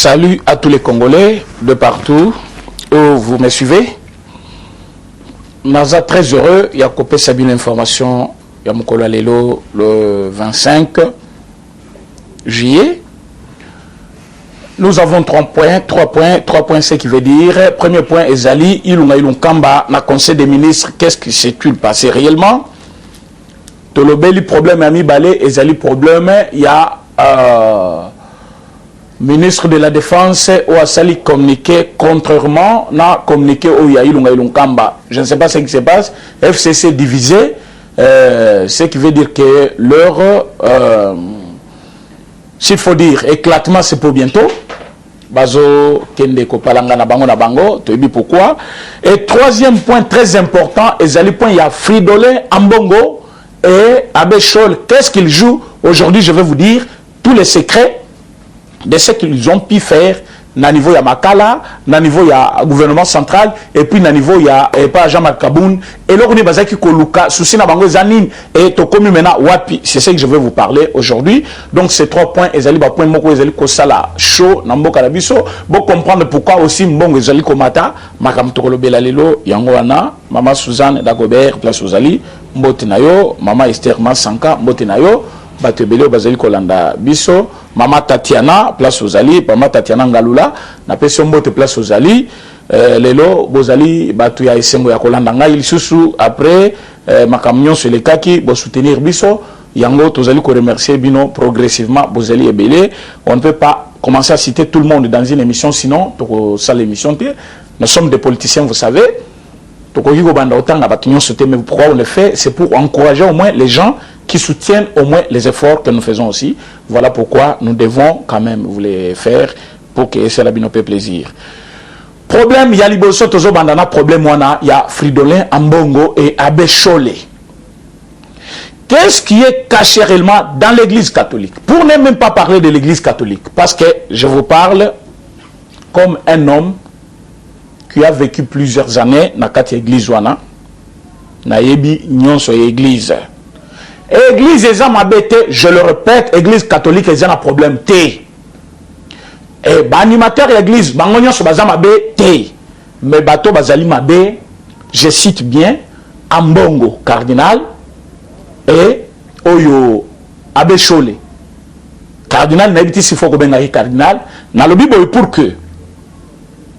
Salut à tous les Congolais de partout où vous me suivez. Naza très heureux, il y a coupé Sabine information, il y a Moukola Lelo le 25 juillet. Nous avons 3 points, ce qui veut dire, premier point, Ezali, Ilunga Ilunkamba, na conseil des ministres, qu'est-ce qui s'est-il passé réellement? Tolobeli problème, Ami Balé, Ezali problème, il y a ministre de la Défense ou a sali communiqué contrairement na communiqué au Yailunga Ilunkamba. Je ne sais pas ce qui se passe. FCC divisé, ce qui veut dire que leur, s'il faut dire, éclatement c'est pour bientôt. Bazo kende ko palanga na bango, tu dis pourquoi. Et troisième point très important, ezali point il y a Fridolin Ambongo et Abechol. Qu'est-ce qu'ils jouent aujourd'hui? Je vais vous dire tous les secrets de ce qu'ils ont pu faire na niveau ya Makala, na niveau ya gouvernement central, et puis na niveau ya pas Jean-Marc Kaboun, et l'orni bazaki koluka, souci na bango zanine, et tokomi mena wapi, c'est ce que je vais vous parler aujourd'hui. Donc ces 3 points, ezali ba point moko ezali ko sala chaud na mboka na biso, bo comprendre pourquoi aussi mbongo ezali komata, makam tokolo belalelo yango wana, mama Suzanne Dagobert, place Ozali, mbote na yo, mama Esther Masanka, mbote na yo, Batebele bazali kolanda biso, mama Tatiana place Ozali, mama Tatiana Ngalula na peso mbote place Ozali, lelo bozali batu ya esengo ya kolanda ngai lisusu après makamnyon sur les kaki bo soutenir biso yango tozali ko remercier bino progressivement bozali ebele. On ne peut pas commencer à citer tout le monde dans une émission sinon to ça l'émission. Nous sommes des politiciens, vous savez. Mais pourquoi on le fait? C'est pour encourager au moins les gens qui soutiennent au moins les efforts que nous faisons aussi. Voilà pourquoi nous devons quand même vous les faire pour que cela nous fait plaisir. Problème, il y a Liboso Tozo Bandana, problème, il y a Fridolin Ambongo et Abechole. Qu'est-ce qui est caché réellement dans l'église catholique? Pour ne même pas parler de l'église catholique, parce que je vous parle comme un homme qui a vécu plusieurs années dans la église wana na yebi nyonso église. Église eza mabete, je le répète, église catholique eza na problème té. Et ba animateur église bango nyonso baza mabe té. Mais bato bazali mabe, je cite bien Ambongo cardinal et Oyo Abechole. Cardinal na yebiti sifo ko benga cardinal na lobi boy pour que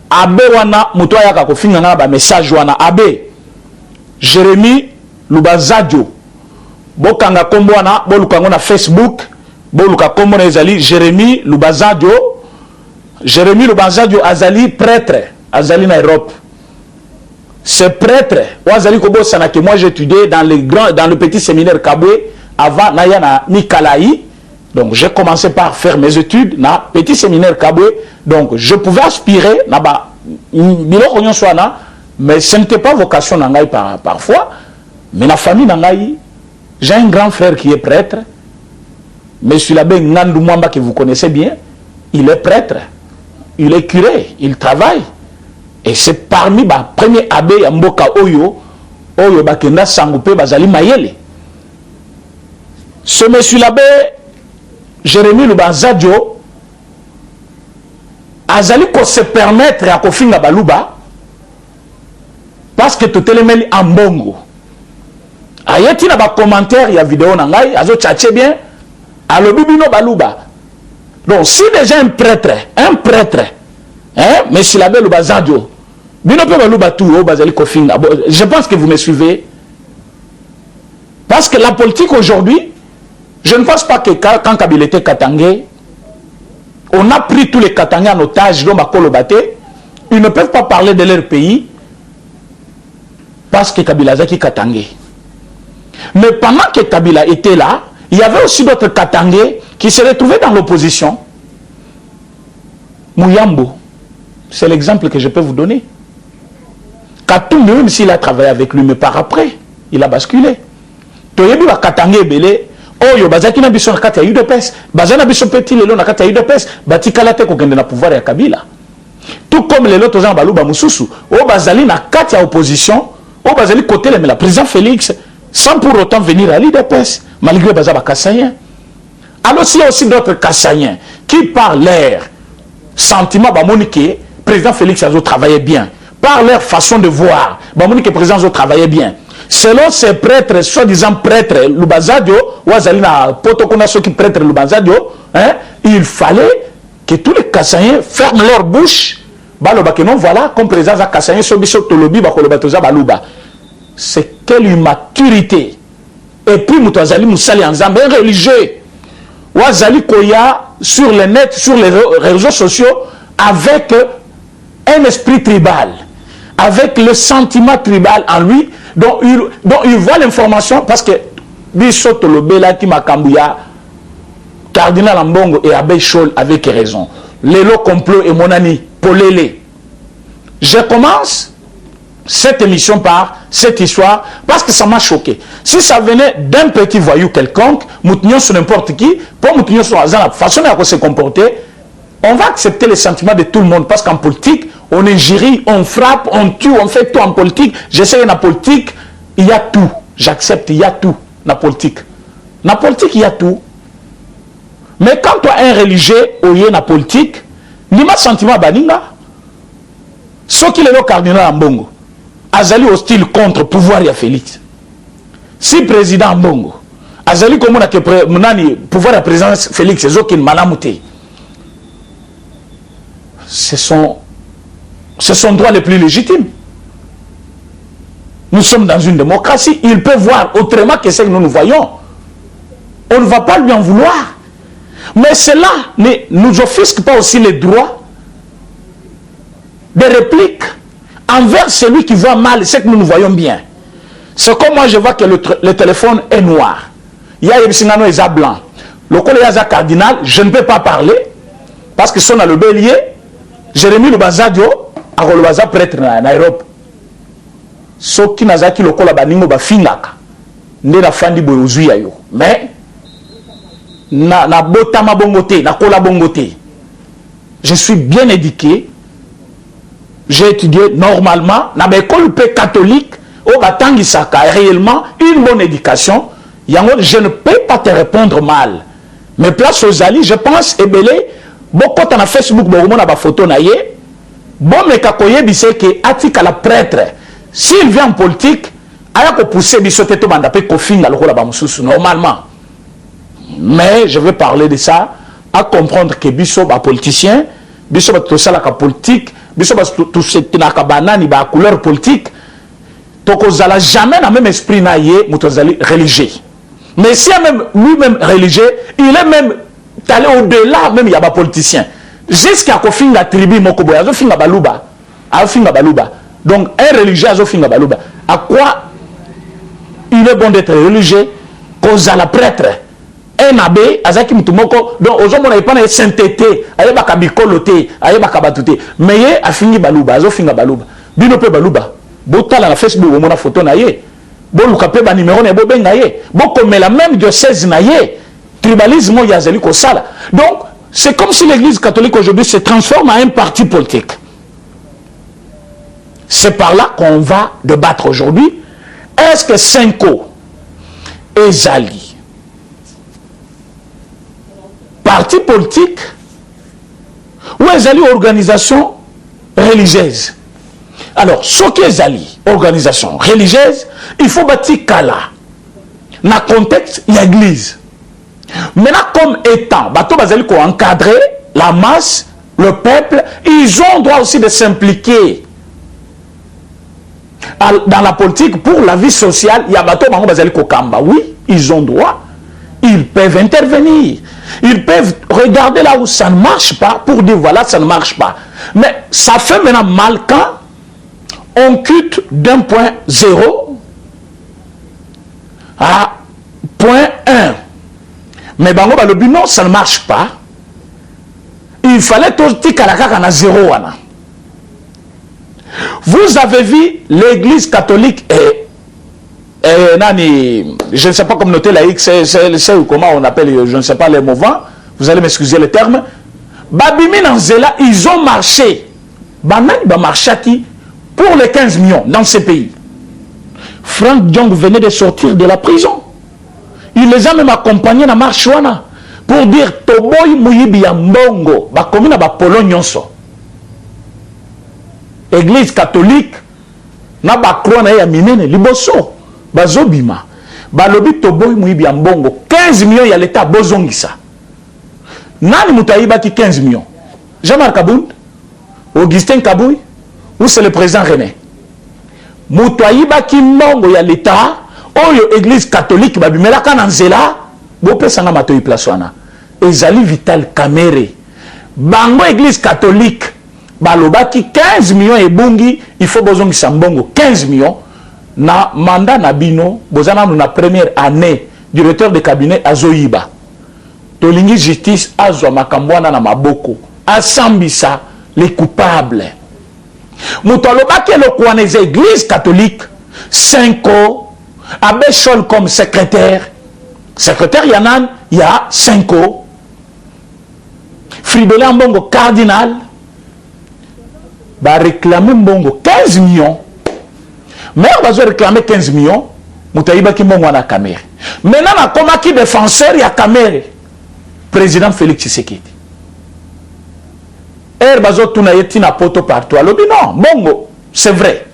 Abe wana muto ayaka ko finga nga ba message wana Abe Jérémy Lubazadio bokanga kombo wana bolukango na Facebook boluka kombo na ezali Jérémy Lubazadio. Jérémy Lubazadio azali prêtre azali na Europe. Ce prêtre wazali ko bosana que moi j'étudiais dans le petit séminaire Kabwe avant naya na Nikalaï. Donc j'ai commencé par faire mes études dans le petit séminaire Kabwe. Donc je pouvais aspirer là-bas, mais ce n'était pas vocation nangai parfois. Mais la famille nangai, j'ai un grand frère qui est prêtre. Monsieur l'abbé Ngandou Mwamba que vous connaissez bien, il est prêtre, il est curé, il travaille. Et c'est parmi les premiers abbés à Mboka Oyo, Oyo Bakenda Sangoupé Bazali Mayele. Ce monsieur l'abbé Jérémy Lubazadio azali ko se permettre à kofinga baluba parce que tout elemeli ambongo ayeti na ba commentaire ya vidéo na ngai azo tchatche bien alobi bino baluba. Donc si déjà un prêtre hein monsieur l'abbé Lubazadio bino pe baluba tout o bazali kofinga, je pense que vous me suivez, parce que la politique aujourd'hui, je ne pense pas que quand Kabila était Katangé, on a pris tous les Katangais en otage, ils ne peuvent pas parler de leur pays parce que Kabila Zaki Katangé. Mais pendant que Kabila était là, il y avait aussi d'autres Katangais qui se retrouvaient dans l'opposition. Mouyambo, c'est l'exemple que je peux vous donner. Katumbi, même s'il a travaillé avec lui, mais par après, il a basculé. Toyebi wa Katangé belé. Oh yo bazaki na biso na kati ya UDPS bazana biso petit lelo na kati ya UDPS batikala te kokende na pouvoir ya Kabila, tout comme lelo tozana baluba mususu o bazali na kati ya opposition o bazali côté le président Félix sans pour autant venir à l'UDPS malgré bazaba Kassayen. Alors s'il y a aussi d'autres Kassayen qui par l'air sentiment, le président Félix Azo travaillait bien. Par leur façon de voir, le président Azo travaillait bien. Selon ces prêtres, soi-disant prêtres, Lubazadio, il fallait que tous les Kassaïens ferment leur bouche. Voilà, comme président Kassaïen, c'est quelle immaturité. Et puis, Moutouazali Moussali Anzambe, un religieux. Ouazali Koya, sur le net, sur les réseaux sociaux, avec un esprit tribal, avec le sentiment tribal en lui, dont il voit l'information, parce que Bissoto Lobela Kimakambouya, Cardinal Ambongo et Abbé Chol avec raison. Lélo complot et mon ami, Polélé. Je commence cette émission par cette histoire parce que ça m'a choqué. Si ça venait d'un petit voyou quelconque, Moutnion sur n'importe qui, pour Moutnion sur la façon dont se comporter, on va accepter les sentiments de tout le monde parce qu'en politique, on injurie, on frappe, on tue, on fait tout en politique. J'essaie dans la politique, il y a tout. J'accepte, il y a tout dans la politique. Dans la politique, il y a tout. Mais quand toi, un religieux, ou y a la politique, il y a un sentiment baninga. Ce qui est le cardinal Ambongo, Azali hostile contre le pouvoir de Félix. Si le président Ambongo, Azali comme le pouvoir de président Félix, c'est ce qui est c'est son droit le plus légitime. Nous sommes dans une démocratie. Il peut voir autrement que ce que nous voyons. On ne va pas lui en vouloir. Mais cela ne nous offusque pas aussi les droits de réplique envers celui qui voit mal ce que nous voyons bien. C'est comme moi je vois que le téléphone est noir. Il y a Yebsingano et blanc. Le collègue cardinal, je ne peux pas parler parce que son a le bélier. Jérémy Lubazadio a le prêtre en Europe. Ce qui n'a pas le collègue baningo ba fingaka. Né la fin du boyouzuya yo. Mais na botama bongote, na kola bongote. Je suis bien éduqué. J'ai étudié normalement dans l'école catholique au Batangisaka, réellement une bonne éducation. Je ne peux pas te répondre mal. Mais place aux alliés, je pense, Ebele, beaucoup dans Facebook, beaucoup de photos naïe, bon mais kakoye bise que atika la prêtre, s'il vient en politique, aya ko pousser bisote to banda pe kofinga lokola ba mususu normalement. Mais je vais parler de ça à comprendre que biso ba politicien, biso ba to sala ka politique, biso ba to setina ka banani ba couleur politique, to ko zala jamais dans même esprit naïe mutozali religieux. Mais si même lui-même religieux, il est même allé au-delà même il y a des politiciens. Jusqu'à Kofing la tribu Mokobo, Azo Finga Baluba. Donc un religieux Azo Finga Baluba. À quoi il est bon d'être religieux? Cause à la prêtre. Un abbé, Azaki Mutumoko, donc aux hommes on n'a pas de sainteté, Ayeba Kabikoloté, Ayeba Kabatouté. Mais a fini Baluba, Azo Finga Baluba. Binope Baluba. Bota la Facebook, on a photo naïe. Bon, le capé numéro n'est pas bien. Bon, comme la même diocèse naïe, tribalisme, il y a zéli kosala. Donc, c'est comme si l'église catholique aujourd'hui se transforme en un parti politique. C'est par là qu'on va débattre aujourd'hui. Est-ce que Senko et Zali, parti politique, ou Zali organisation religieuse? Alors, ce qui est Zali, organisation religieuse, il faut bâtir Kala. Dans le contexte, il y a l'église. Maintenant, comme étant, bateau Bazali ko encadrer la masse, le peuple, ils ont droit aussi de s'impliquer dans la politique pour la vie sociale. Il y a bateau Bazali ko Kamba. Oui, ils ont droit. Ils peuvent intervenir. Ils peuvent regarder là où ça ne marche pas pour dire voilà, ça ne marche pas. Mais ça fait maintenant mal quand on quitte d'un point 0 à point 1. Mais le but non, ça ne marche pas. Il fallait tout à 0. Vous avez vu l'église catholique et je ne sais pas comment noter laïque, c'est comment on appelle, je ne sais pas les mouvements, vous allez m'excuser le terme. Babimi Nanzela, ils ont marché. Banani ba marchati pour les 15 millions dans ces pays. Franck Diong venait de sortir de la prison. Il les a même accompagnés dans la marche. pour dire toboy muyibi ya mbongo bakomi na bapolo nyonso église catholique na bakroa na ya minene liboso bazobima balobi toboy muyibi ya mbongo 15 millions ya l'état bozongisa nani mutayiba ki 15 millions Jean-Marc Kabound Augustin Kabouy ou c'est le président René mutayiba ki mbongo ya l'état oyo église catholique babimelaka na nzela bopesanga matoyi place wana ezali Vital Kamerhe bango église catholique balobaki 15 millions ebungi il faut bozongisa mbongo 15 millions na mandat na bino bozana na première année directeur de cabinet azoyiba tolingi justice azwa makambo wana na maboko asambisa les coupables muto alobaki eloko wana eza église catholique 5 ans abbé Chol comme secrétaire yanan il y a 5 ans Fridolin Mbongo cardinal va réclamer Mbongo 15 millions mais on va réclamer 15 millions Moutaïba qui Mbongo na Kamerhe maintenant on a comme qui défenseur il y a Kamerhe président Félix Tshisekedi bazo tuna yetina poto partout alobi non Mbongo c'est vrai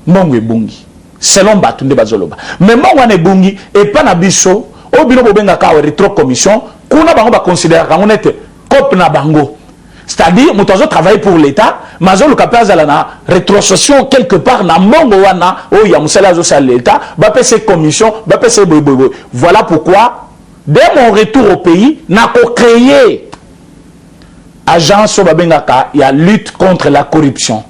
Mbongo ebungi selon Batunde bazoloba mais Mbongo na ebungi et pas na biso obino bobenga ka rétro commission kuna bango ba considérer ka onete cop na bango c'est-à-dire mutozo travailler pour l'état mazo le kapaz la na rétrocession quelque part na Mbongo wana o ya musala zo sala l'état ba pese commission ba pese boy voilà pourquoi dès mon retour au pays n'a ko créer agence so babenga ka ya lutte contre la corruption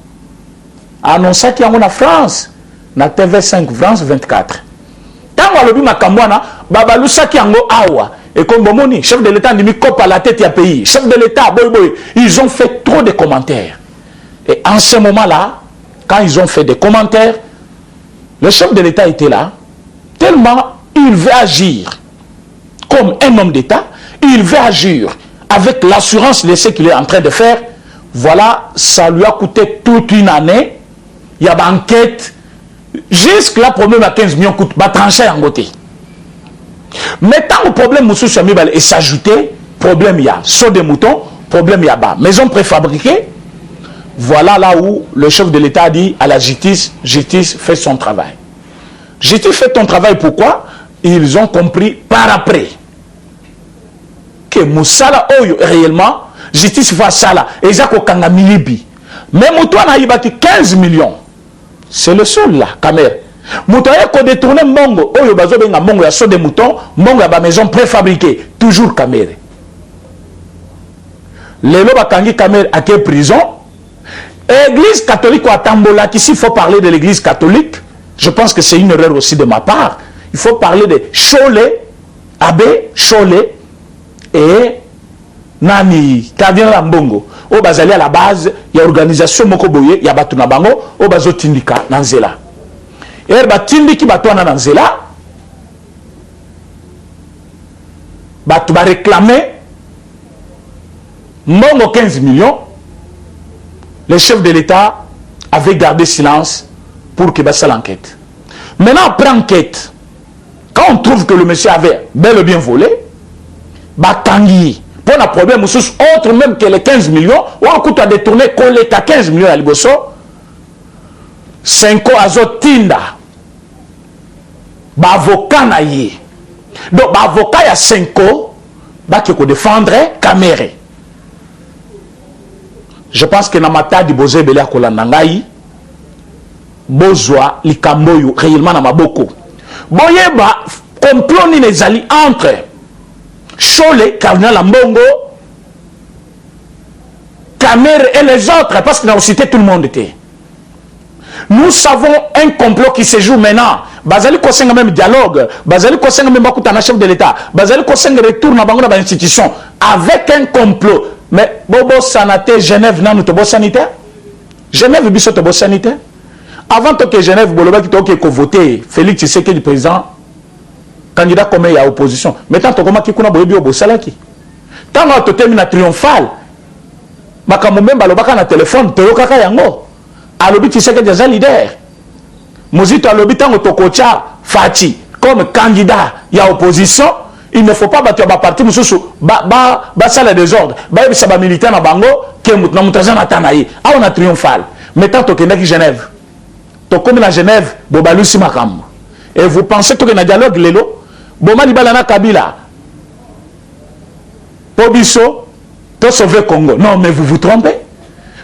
annoncé qu'il y a en France na TV5 France 24 tango alobi makambwana babalusaki yango awa et comme bomoni chef de l'état ndimi cop à la tête ya pays chef de l'état boy ils ont fait trop de commentaires et en ce moment là quand ils ont fait des commentaires le chef de l'état était là tellement il veut agir comme un homme d'état il veut agir avec l'assurance de ce qu'il est en train de faire voilà ça lui a coûté toute une année il y a une enquête jusque là problème à 15 millions coûte va trancher en côté mais tant le problème monsieur Chamibal et s'ajouter problème il y a saut de mouton problème il y a bas maison préfabriquée voilà là où le chef de l'état dit à la justice fait son travail justice fait ton travail pourquoi ils ont compris par après que Moussala oyo réellement justice fait ça là et ça kanga milibi mais moutoua na yibaki 15 millions c'est le seul là Kamerhe moutoua ko détourner Mbongo oyo bazo benga Mbongo ya saut de mouton Mbongo ya ba maison préfabriquée toujours Kamerhe lelo bakangi Kamerhe à quelle prison église catholique à Tambola ici il faut parler de l'église catholique je pense que c'est une erreur aussi de ma part il faut parler de Cholet abbé Cholet et nani cardinal Mbongo o bazali à la base il y a organisation moko boye ya batu na bango o bazo tindika na nzela et ba tindiki batu na nzela batu ba réclamer Mbongo 15 millions le chef de l'état avait gardé silence pour que basse l'enquête maintenant après enquête quand on trouve que le monsieur avait bel et bien volé bakangi pour un problème autre même que les 15 millions ou on coûte à détourner collé à 15 millions à Liboso 5 ans azotinda ba avocat na ye donc ba avocat ya 5 ans ba qui ko défendre Kamerhe je pense que na mata di boze belé akolanda ngai bozwa likamboyo réellement na maboko boyeba complot ni ezali entre Cholet, cardinal Mbongo, Kamerhe et les autres, parce que nous avons cité tout le monde était. Nous savons un complot qui se joue maintenant. Bazali Kosenga même dialogue, Bazali Kosenga même bakutana chef de l'État, Bazali Kosenga retourne dans bango dans institution avec un complot. Mais bobo sanité Genève nan to bo sanitaire. Genève biso to bo sanitaire. Avant que Genève boloba ki to ko voter Félix Tshisekedi président candidat comme il y a opposition. Maintenant, tu as dit que tu as dit salaki. Tant que tu termines triomphal, tu as dit na téléphone, tu as dit yango. Alobi tu sais que déjà leader. Mozito alobi tango to kocha Fati comme candidat il y a opposition, il ne faut pas battre ma partie ça le désordre ça va militaire na bango que na mutaza na tanayi ah on a triomphal mais tant que na Genève to comme na Genève bo balusi makambo et vous pensez que na dialogue lelo bo mali bala na Kabila Pobiso pour sauver Congo. Non, mais vous vous trompez.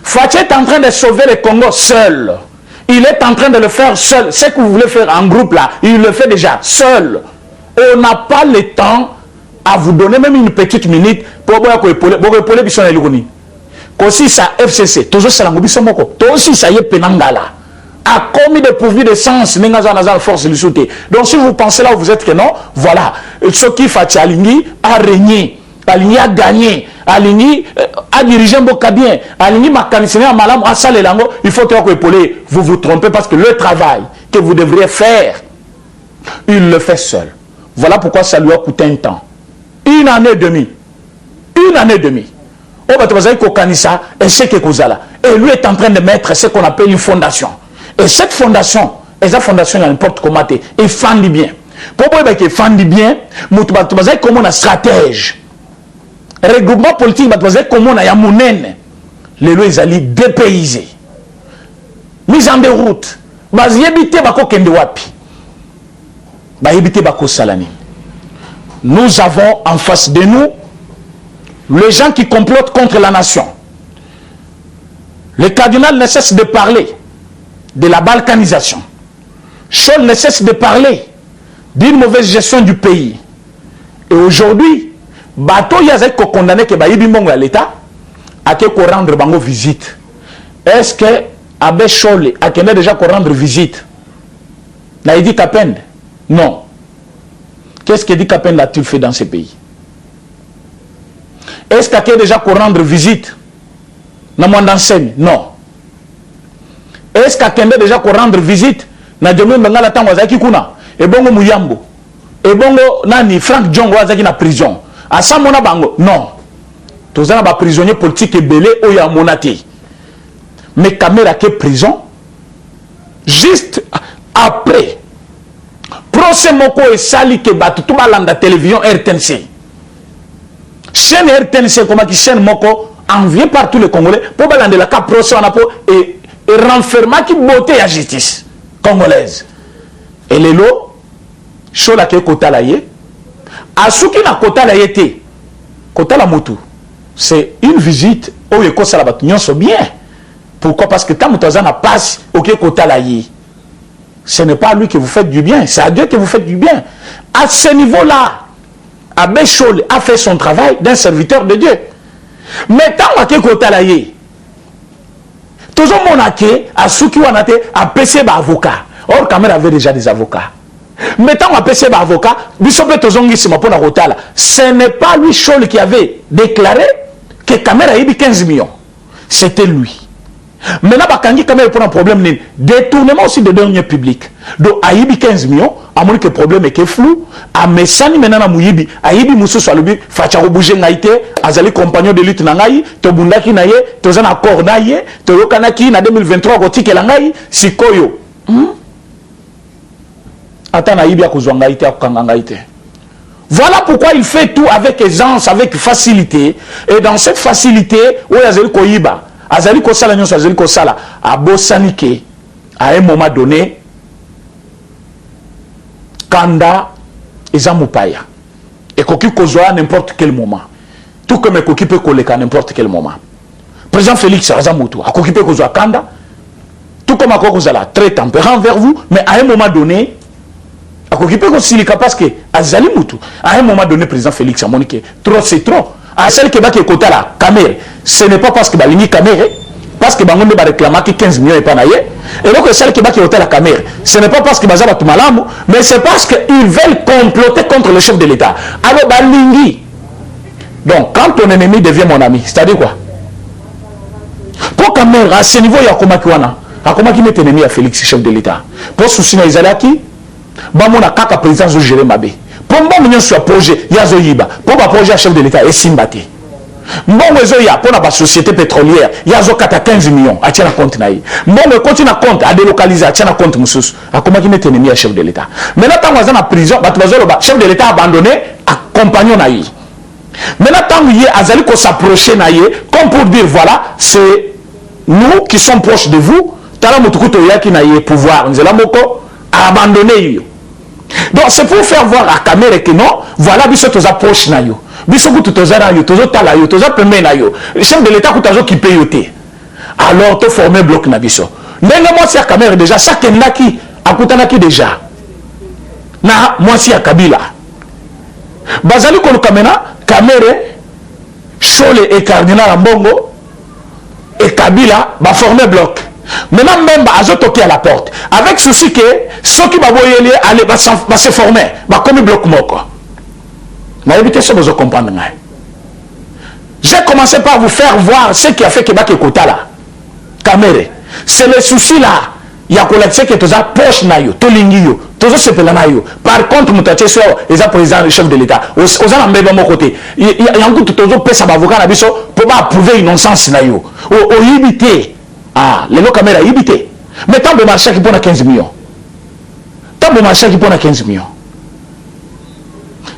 Fachi est en train de sauver le Congo seul. Il est en train de le faire seul. Ce que vous voulez faire en groupe là, il le fait déjà seul. On n'a pas le temps à vous donner même une petite minute pour épauler Bisson et Lugoni. Aussi ça FCC, toujours ça l'ango Bisson Moko. Toi aussi ça y est Penangala. A commis de pourvu de sens, Nengaza force de sauter. Donc si vous pensez là où vous êtes que non, voilà. Ce qui Fachi Alingi a régné. Aligny a gagné, Aligny a dirigé Mboka bien, Aligny m'a canissé à Malam, à Salé Lango, il faut que épauler. Vous vous trompez parce que le travail que vous devriez faire, il le fait seul. Voilà pourquoi ça lui a coûté un temps. Une année et demie. Une année et demie. Et lui est en train de mettre ce qu'on appelle une fondation. Et cette fondation, n'importe comment, il fondit bien. Pourquoi il fondit bien, comme on a stratège. Regroupement politique, comme on a yamounene, les lois allaient dépayser. Mise en déroute. Nous avons en face de nous les gens qui complotent contre la nation. Le cardinal ne cesse de parler de la balkanisation. Scholl ne cesse de parler d'une mauvaise gestion du pays. Et aujourd'hui, bateau yazek ko condamné que bayibi mbongo à l'état a que ko rendre bango visite. Est-ce que Abbé Scholl a qu'elle déjà ko rendre visite? N'a dit Kapend? Non. Qu'est-ce que dit Kapend a-t-il fait dans ce pays? Est-ce qu'il a déjà ko rendre visite? Na Mwandansemi? Non. Est-ce qu'il a déjà ko rendre visite? Na Djomé Mbengala Tango Azaki Kuna? Et bongo Muyambo? Et bongo nani Frank Djongo Azaki na prison? À ça, mon bango, non. Tous les prisonniers politiques et belés, ou y a monaté. Mais caméra qui est prison, juste après, procès moko et sali que bat tout le monde télévision RTNC. Chaîne RTNC, comme qui chaîne moko, envié par tous les Congolais, pour balander la cap procès en apo et renfermer qui beauté la justice congolaise. Et les lots, chaud la qui kota la yé. Asuki na kota la yete, kota la motu, c'est une visite où il y a la bien. Pourquoi? Parce que quand vous passe au kota la yé, ce n'est pas à lui que vous faites du bien, c'est à Dieu que vous faites du bien. À ce niveau-là, Abbé Scholl a fait son travail d'un serviteur de Dieu. Mais tant que kota la yé, toujours mon aké, Asuki wanate a PC avocat. Or, Kamel avait déjà des avocats. Mais tant qu'on a PC avocat, ce n'est pas lui Scholl qui avait déclaré que Kamel a eu 15 millions. C'était lui. Maintenant, Bakangi Kamel pour un problème détournement aussi de deniers publics. Donc, a eu 15 millions, à mon que le problème est que flou. A Messani maintenant Mouyibi, a eu Moussou Swalubi, Facharo Bougé Naïté, Azali compagnon de lutte Nangaï, Tobundaki Naye, Tozan accord Naye, Toyokanaki na 2023, Gotike Langaï, Sikoyo. Voilà pourquoi il fait tout avec aisance, avec facilité. Et dans cette facilité, où Azali Koyiba, Azali Kosala, Azali Kosala, à Bossanike, à un moment donné, Kanda et Zamupaya. Et Koki Kozoa à n'importe quel moment. Tout comme Koki peut coller à n'importe quel moment. Président Félix Azamutu, à Koki peut Kozoa Kanda, tout comme à Kokozala, très tempérant vers vous, mais à un moment donné, parce que à un moment donné, président Félix a moniqué trop c'est trop. À celle qui va qui côté la caméra, ce n'est pas parce que Balini caméra, parce que Bangonde va réclamer 15 millions et pas naïe. Et donc celle qui va qui côté la caméra, ce n'est pas parce que Bazaba tout malam, mais c'est parce qu'ils veulent comploter contre le chef de l'État. Alors Balingi. Donc quand ton ennemi devient mon ami, c'est-à-dire quoi? Pour caméra à ce niveau il y a comment qui wana, à comment qui met ennemi à Félix chef de l'État. Pour soutenir les alaki. Bamona kaka président zo gérer mabé. Pour moi mignon sur projet yazo yiba. Pour ba projet chef de l'État et simbate. Mbongo ezoya pour la société pétrolière, il y a 15 millions à tiens compte naï. Mbongo continue à compte à délocaliser à tiens compte moussous. À comment qui n'est ennemi à chef de l'État. Maintenant tant que en prison, le chef de l'État abandonné à compagnon naï. Maintenant tant qu'il y a Azali qu'on s'approcher naï, comme pour dire voilà, c'est nous qui sommes proches de vous. Tala mutukuto yaki naï pouvoir, nous allons abandonner. Donc c'est pour faire voir à caméra que non, voilà biso tous approche naï. Bisoku tutozara yo tozo tala yo tozo pembe na yo le chef de l'état kutazo qui paye yoté alors to former bloc na biso ndenge moi si ya caméra déjà ça kendaki akutanaki déjà na moi si ya Kabila bazali ko kamena caméra Chole et cardinal Mbongo et Kabila ba former bloc maintenant même ba azotoki à la porte avec souci que ceux qui ba boyeli aller ba se former ba comme bloc moko. J'ai commencé par vous faire voir ce qui a fait que Baké Kota là. Kamere. C'est le souci là. Il y a collecté que tu as poche nayo, tolingio, tu as ce pelanayo. Par contre, mutache so, les président le chef de l'État. Aux en même mon côté. Il y a un coup de toujours pèse à avocat nabiso pour approuver une nonsense nayo. Au ibité. Ah, les lots caméra ibité. Mais tant de marché qui prend 15 millions. Tant de marché qui prend 15 millions.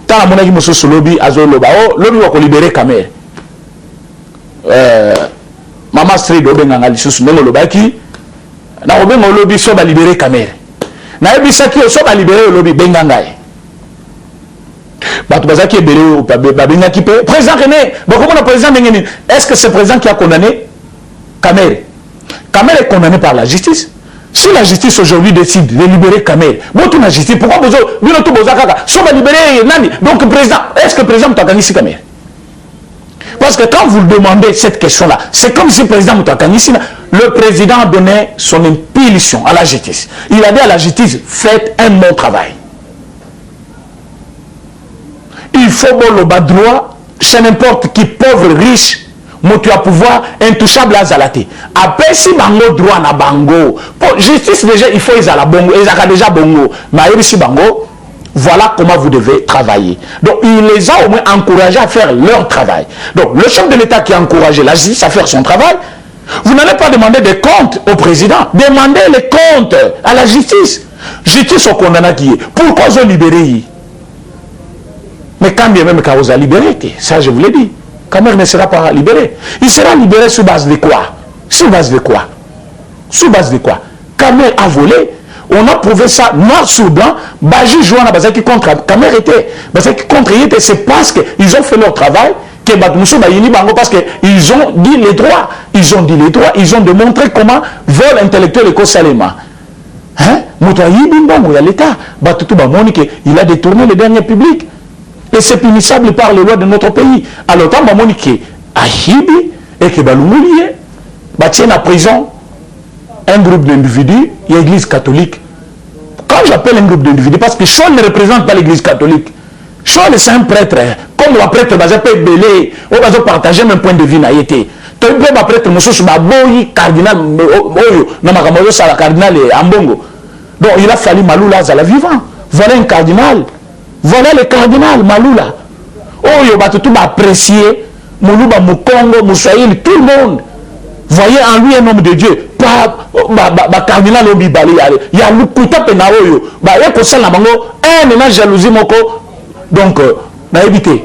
Tant mon ami monsieur lobby azo loba oh lobby va ko libérer caméra Mama Street obenga ngali susu ndelo lobaki na obenga lobby so ba libérer caméra na ebisaki so ba libérer lobby benga ngai bato bazaki ebele ba benga ki pe président René beaucoup de président ngeni est-ce que c'est président qui a condamné caméra est condamné par la justice. Si la justice aujourd'hui décide de libérer Kamel, la justice, pourquoi vous avez libéré Nani? Donc, président, est-ce que le président Moutakanisi Kamel? Parce que quand vous demandez cette question-là, c'est comme si le président Moutakanisi, le président a donné son impulsion à la justice. Il a dit à la justice, faites un bon travail. Il faut le bas droit, chez n'importe qui, pauvre, riche, tu as pouvoir intouchable à Zalati. Après, si bango droit na bango, pour justice déjà, il faut ils à la bongo, ils ont déjà bongo. Mais si bango, voilà comment vous devez travailler. Donc, il les a au moins encouragés à faire leur travail. Donc, le chef de l'État qui a encouragé la justice à faire son travail, vous n'allez pas demander des comptes au président. Demandez les comptes à la justice. Justice au condamné qui est. Pourquoi ils ont libéré? Mais quand bien même quand vous avez libéré, ça je vous l'ai dit. Kamer ne sera pas libéré. Il sera libéré sur base de quoi? Sur base de quoi? Sur base de quoi? Kamer a volé. On a prouvé ça noir sur blanc. Baji Joana Bazaki contre Kamer était. Bazaki contre il était. C'est parce qu'ils ont fait leur travail que Batmoussou Bayini Bango parce qu'ils ont dit les droits. Ils ont dit les droits. Ils ont démontré comment vol intellectuel et Salema. Hein? Moutayi Bimbongo, il y a l'État. Batoutou Bamonique, il a détourné les derniers publics. Et c'est punissable par les lois de notre pays. Alors, tant que Ahibi et que Balumoulié, tient à prison un groupe d'individus, il y a l'église catholique. Quand j'appelle un groupe d'individus, parce que Chol ne représente pas l'église catholique. Chol c'est un prêtre. Comme le prêtre, il peut belé, on va partager un point de vue. Tu peux pas prêtre, monsieur, je cardinal, le cardinal Ambongo. Donc, il a fallu Maloula à la vivant. Voilà un cardinal. Voilà le cardinal Maloula. Oh, il va tout apprécier. Moulouba, Moukongo, Moussaïl, tout le monde. Voyez en lui un homme de Dieu. Pas cardinal Obibali. Il y a le Kouta Penaoyo. Il y a que ça, un jalousie, moko. Donc, n'a évité.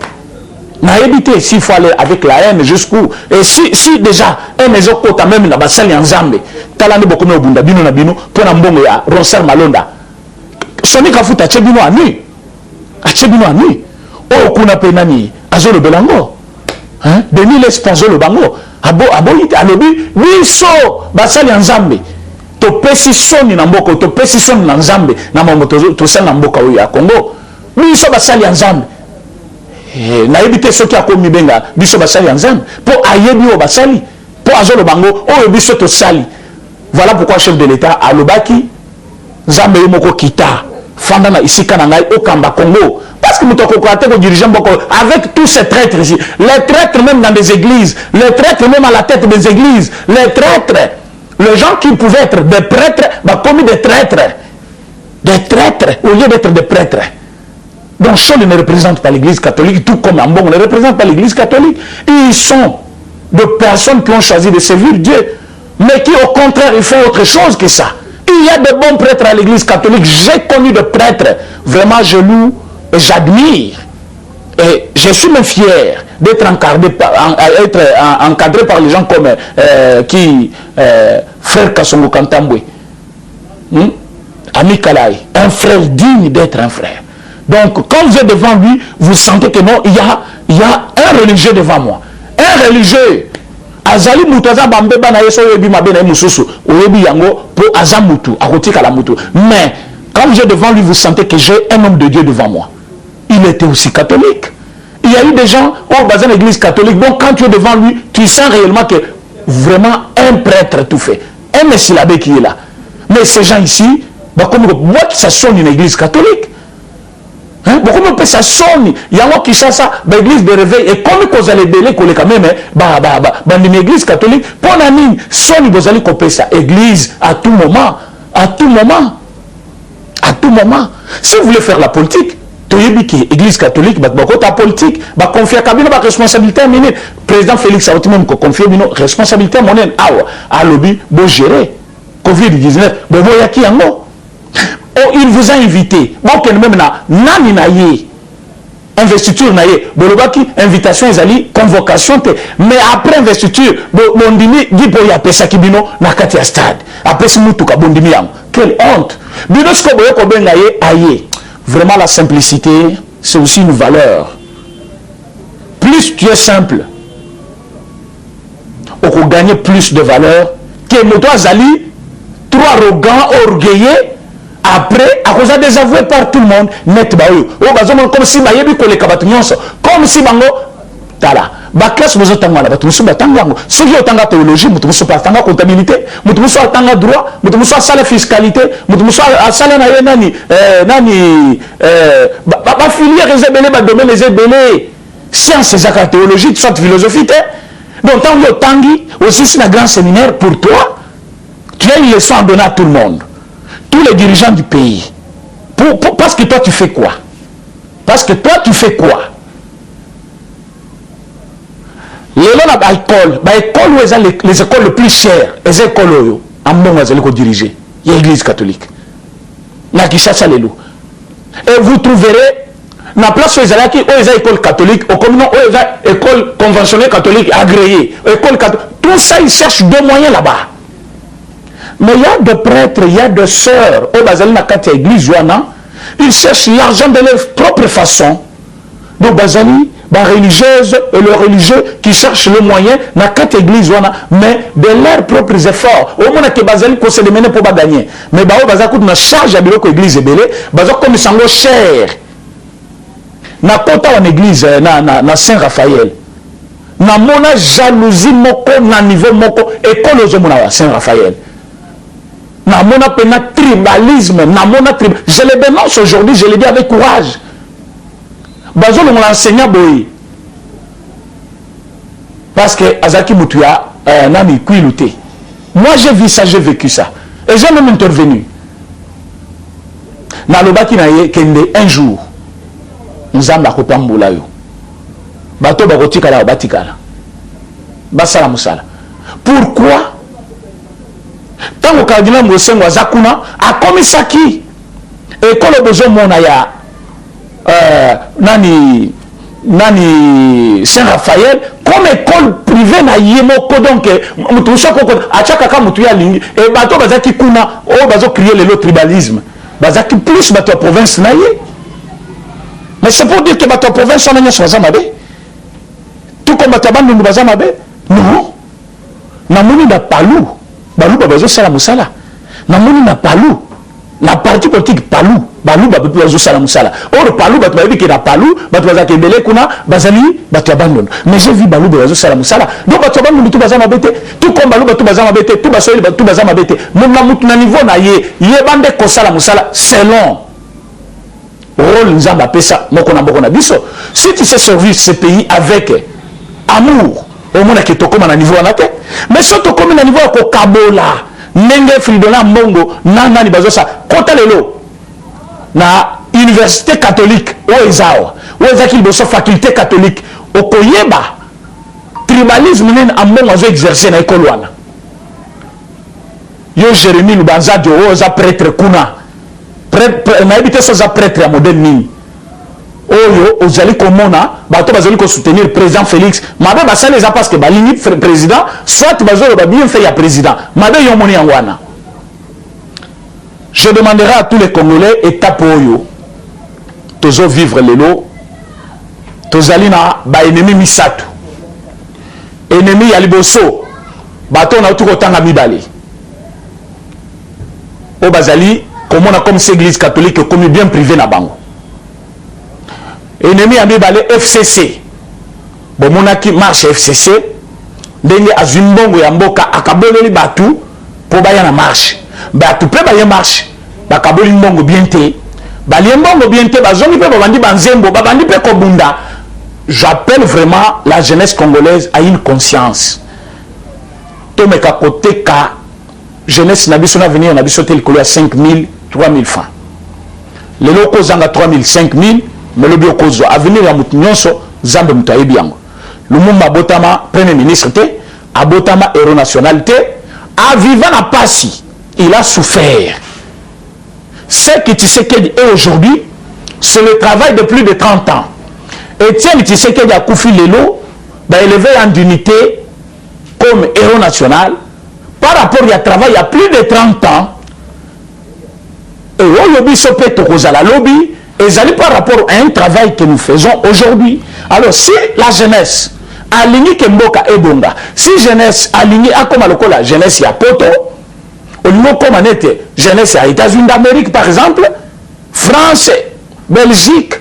N'a évité s'il faut aller avec la haine jusqu'où. Et si déjà, un maison kota même na basali en Zambé. Talani beaucoup de bunda, bino na bino, pour un bon ya, Ronser Malonda. Soni Kafuta, Tchebino à nuit. Achebino ani o kuna penani azolo belango hein Denis l'espazo le bango abo ite alobi biso basali nzambe to pesi soni na mboko to pesi soni na nzambe na mamoto to sala mboka oyo ya Congo biso basali nzambe na ebite soki akomi benga biso basali nzambe po ayebi o basali po azolo bango o biso to sali. Voilà pourquoi chef de l'État alobaki nzambe yomoko kita Fandana ici Kanangaï au Kamba Congo. Parce que nous avons dirigeant avec tous ces traîtres ici. Les traîtres même dans des églises. Les traîtres même à la tête des églises. Les traîtres. Les gens qui pouvaient être des prêtres, bah, commis des traîtres. Des traîtres au lieu d'être des prêtres. Donc Chol ne représente pas l'église catholique, tout comme Ambongo ne représente pas l'église catholique. Ils sont de personnes qui ont choisi de servir Dieu, mais qui au contraire ils font autre chose que ça. Il y a de bons prêtres à l'église catholique. J'ai connu de prêtres, vraiment je loue et j'admire. Et je suis même fier d'être encadré par les gens comme frère Kassongo Kantambwe, Ami Kalai, un frère digne d'être un frère. Donc quand vous êtes devant lui, vous sentez que non, il y a un religieux devant moi. Un religieux. Azali Moutaza Bambeba na yeso yebi mabena mususu, oyebi yango pour Azamutu, akotika la mutu. Mais quand vous êtes devant lui, vous sentez que j'ai un homme de Dieu devant moi. Il était aussi catholique. Il y a eu des gens au bazar de l'église catholique. Bon, quand tu es devant lui, tu sens réellement que vraiment un prêtre tout fait. Un messilabé qui est là. Mais ces gens ici, bah, comme moi qui ça sonne une église catholique. Hein? Bah, comment ça sonne? Il y a moi qui cherche ça, bah, église de réveil. Et comme vous allez délai, quand même, une église catholique, pour la mine, sonne, vous allez couper ça. Église, à tout moment. À tout moment. À tout moment. Si vous voulez faire la politique, l'église catholique, la politique, confier à la responsabilité à le président Félix a confié la responsabilité à lobby pour gérer Covid-19. Il vous a invité. Investiture invitation convocation mais après investiture bondimi gipo ya pesa kibino na kati ya stade après simutuka bondimi yango quelle honte bino siko boyo ko benga ye aye. Vraiment la simplicité c'est aussi une valeur. Plus tu es simple on peut gagner plus de valeur que moto azali trop arrogant orgueilleux. Après, à cause de désavoué par tout le monde, net baou. Comme si bayebi kole kabatunyonso, comme si bango tala. Ba classe vous otanga la batu musu batanga. Si vous otanga théologie, mutu musu batanga comptabilité, mutu musu otanga droit, mutu musu sala fiscalité, mutu musu sala na nani ba filière les belé ba domaine les belé. Sciences et théologie, soit philosophie. Donc tant que tangi aussi c'est un grand séminaire pour toi, tu as une leçon à donner à tout le monde. Tous les dirigeants du pays. Parce que toi, tu fais quoi? Parce que toi, tu fais quoi? Les écoles, les écoles les plus chères, les écoles, en bon, elles diriger. Il y a l'église catholique. Et vous trouverez, dans la place où ils ont les écoles catholiques, au commun, où ils ont écoles conventionnelles catholiques agréées, écoles catholiques, tout ça, ils cherchent deux moyens là-bas. Mais il y a des prêtres, il y a des sœurs, au Bazali Nakati église, ils cherchent l'argent de leur propre façon. Donc Bazali, les religieuses et les religieux qui cherchent le moyen, Nakati église, mais de leurs propres efforts. Au moins que Bazali qu'on se démène pour gagner. Mais Bazali coûte une charge à l'Église église belé, Bazali comme ça cher. Na kota en église, na Saint-Raphaël. Na mona jalousie moko, na niveau moko, et qu'on ose Saint-Raphaël. Namona pena tribalisme, namona tribalisme. Je le dénonce aujourd'hui, je le dis avec courage. Bazol on l'enseignant boy. Parce que Azaki Moutuya nami kuiluté. Moi j'ai vu ça, j'ai vécu ça. Et j'ai même intervenu. Na lobaki na ye kende un jour. Nzamba kopambola yo. Bato bakotikala batikala. Basala musala. Pourquoi? Tant que cardinal Mosengo Zakuna a commis ça qui école besoin mona ya nani Saint-Raphaël comme école privée na yemoko donc mutu soko achaka ka mutu ya lingi et bato bazaki kuna o bazo crier le tribalisme bazaki plus bato province na ye. Mais c'est pour dire que bato province na nyoso bazamabe tout comme bato bandu bazamabe non na moni da palou balou bazo sala musala na moni na palou na parti politique palou balou bazo sala musala or palou bato babi ke na palou bato bazaki belé kuna bazali bato abandon mais j'ai vu balou bazo sala musala donc bato abandon tout bazama bete tout comme balou bato bazama bete tout baso bato bazama bete mon na niveau na ye bande ko sala musala selon rôle nzamba pesa moko na boko na biso si tu sais servir ce pays avec amour au moins que tu comme à niveau en tête mais si tu comme à niveau ko kabola nenge fridola mbongo nana ni bazosa kota lelo na université catholique o ezawa o ezaki liboso faculté catholique okoyeba tribalisme nini ambongo azo exercer na ekolo wana yo Jérémie Lubanzadi o oza prêtre kuna nayebi te so oza prêtre ya modèle nini oyo ozali komona bato bazali ko soutenir président Félix mabe basali eza parce que balingi président soit bazoloba bien fait ya président mabe yo moni yango wana. Je demanderai à tous les Congolais étape oyo tozo vivre lelo tozali na ba ennemi misato ennemi ya liboso bato na utuko tanga mibale o bazali komona comme cette église catholique comme bien privé na bango ennemi ya mibale FCC bomonaki marche FCC ndenge azimbongo ya mboka akaboleli batu po baya na marche batu pe baya marche bakaboli mbongo bien te balie mbongo bien te bazongi pe babandi banzembo babandi pe kobunda. J'appelle vraiment la jeunesse congolaise à une conscience tomeka côté ka jeunesse na biso na venir na biso tel kolo ya 5 000 3 000 francs lelo kozanga 3 000 5 000 melobi okozwa avenir ya mutu nyonso zambe mutu ayebi yango Lumumba abotama premier ministre te abotama héros national te avivant na pasi il a souffert. Ce que Tshisekedi est aujourd'hui c'est le travail de plus de 30 ans. Etienne Tshisekedi a koufi lelo bah élevé en dignité comme héros national par rapport à travail il y a plus de 30 ans et au lobby sopé tokozala lobby et ça par rapport à un travail que nous faisons aujourd'hui. Alors si la jeunesse alignée Kemboka et Bonga, si jeunesse alignée à comme la jeunesse ya poto au niveau comme on était jeunesse à États-Unis d'Amérique par exemple, France, Belgique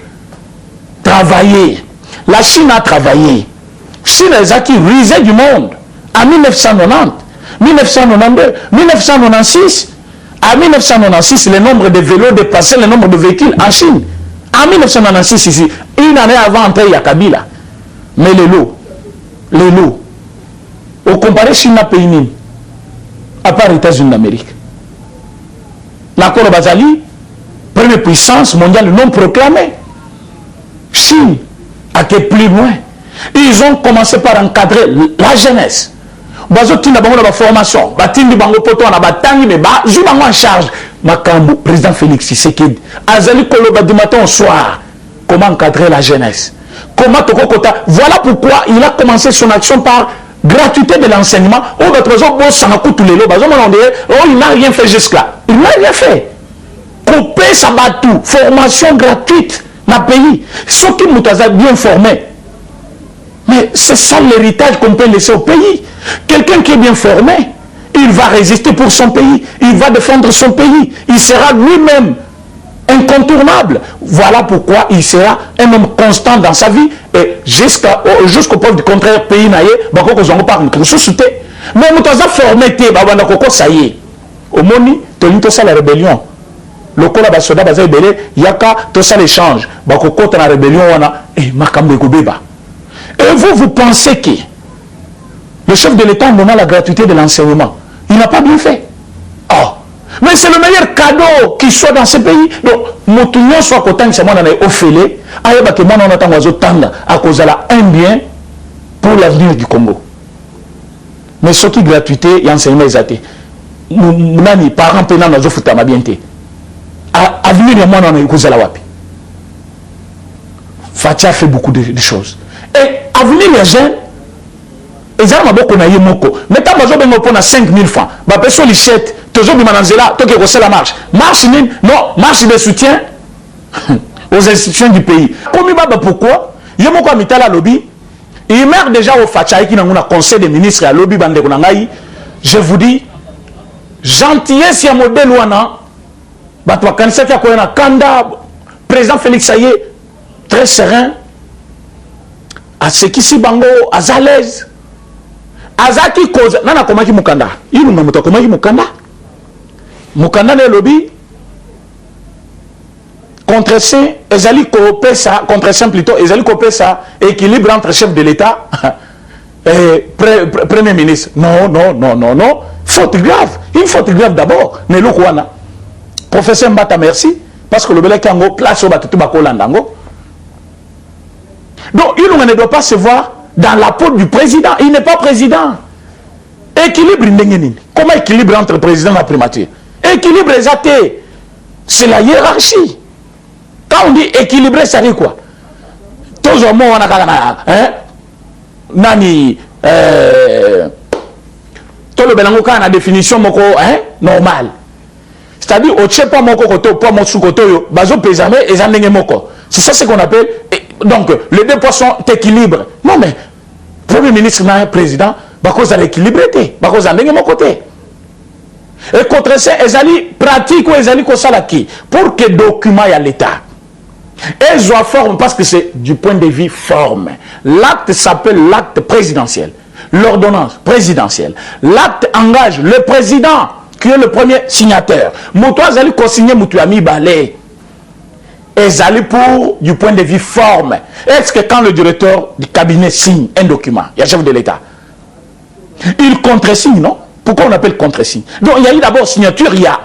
travailler. La Chine a travaillé. Chine est qui risait du monde en 1990, 1992, 1996. En 1996, le nombre de vélos dépassait le nombre de véhicules en Chine. En 1996, ici, une année avant entrer à Kabila. Mais les lots, au comparé Chine à pays nini, à part les États-Unis d'Amérique. L'accord Bazali, première puissance mondiale non proclamée. Chine a été plus loin. Ils ont commencé par encadrer la jeunesse. Bazotina bango na formation, batindi bango poto na batangi me ba ju bango en charge. Makambo président Félix Tshisekedi azali koloba du matin au soir comment encadrer la jeunesse. Comment tokokota. Voilà pourquoi il a commencé son action par gratuité de l'enseignement. Oh notre zo bo sanaku tous les lots bazo oh il n'a rien fait jusque-là. Il n'a rien fait. Couper sa batou, formation gratuite. Dans le pays, ceux qui nous ont bien formés. Mais c'est ça l'héritage qu'on peut laisser au pays. Quelqu'un qui est bien formé, il va résister pour son pays, il va défendre son pays, il sera lui-même incontournable. Voilà pourquoi il sera un homme constant dans sa vie et jusqu'au preuve du contraire, pays naïe, bako kozongo par une ressourceté. Mais nous avons formé, babana koko ça y est. Au moni, tu as ça la rébellion. Le cola basoda baza belé yaka tout ça l'échange bako kota na rébellion wana et makambe kobeba. Et vous pensez que le chef de l'État donnant la gratuité de l'enseignement, il n'a pas bien fait. Oh, mais c'est le meilleur cadeau qui soit dans ce pays. Donc motunyo soit kotan c'est moi na ofélé ayeba que moi na tango azotanda à cause de un bien pour l'avenir du Congo. Mais ce qui gratuité et enseignement exaté. Nani parents pénal na zo futa mabienté. Avenir de moi dans les wapi. Fatia fait beaucoup de choses. Et avenir les jeunes, ils ont beaucoup na yemoko. Mais tant que vous avez 5 000 francs, bah personne lichette, toujours du mananzela, toi qui reçois la marche. Marche non, marche de soutien aux institutions du pays. Comme pourquoi yemoko a mis la lobby, il meurt déjà au Fatia qui n'a pas conseil des ministres à lobby bande konangai. Je vous dis, gentillesse ya modèle wana. Bato kanisa kia koyana kanda président Félix Saye très serein à ce qui si bango à l'aise azaki cause nana komaki mukanda il na moto komaki mukanda ne lobby contre saint ezali coopé ça contre saint plutôt ezali coopé ça équilibre entre chef de l'État et premier ministre non faute grave une faute grave d'abord ne lokwana. Professeur Mbata, merci. parce que le Belek Yango place au Batutu Bakolandango. Donc il ne doit pas se voir dans la peau du président. Il n'est pas président. Équilibre, comment équilibre entre le président et la primature? Équilibre exacté. C'est la hiérarchie. Quand on dit équilibré, ça dit quoi? Toujours on a nani tout le belango a la définition moko normale. C'est-à-dire au tche pas moko koto pas mon sous koto bazo pesame et zanenge moko. C'est ça ce qu'on appelle donc les deux poissons équilibrent. Non mais premier ministre n'a président bako za l'équilibré té bako zanenge moko té. Et contre ça ezali pratique ou ezali ko salaki pour que document ya l'état. Elles ont forme parce que c'est du point de vue forme. L'acte s'appelle l'acte présidentiel. L'ordonnance présidentielle. L'acte engage le président qui est le premier signataire. Moutoua Zali co-signé Moutouami Balé. Et Zali pour du point de vue forme. Est-ce que quand le directeur du cabinet signe un document, il y a chef de l'État, il contresigne, non? Pourquoi on appelle contresigne? Donc il y a eu d'abord signature, il y a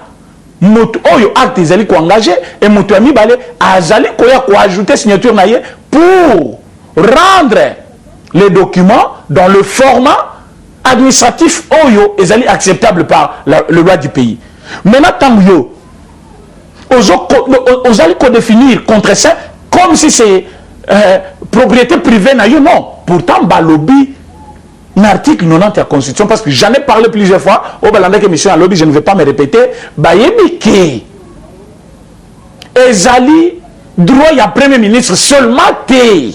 Oyo acte Zali ko engagé et Moutouami Balé a Zali ko ajouter signature naïe pour rendre les documents dans le format administratif Oyo et Zali acceptable par le loi du pays. Maintenant tant yo aux Zali ko définir contre ça comme si c'est propriété privée naïe, non. Pourtant Balobi l'article 90 de la Constitution, parce que j'en ai parlé plusieurs fois, au Balandek émission à lobby, je ne vais pas me répéter, Bayemike, Ezali, droit, il y a Premier ministre seulement té.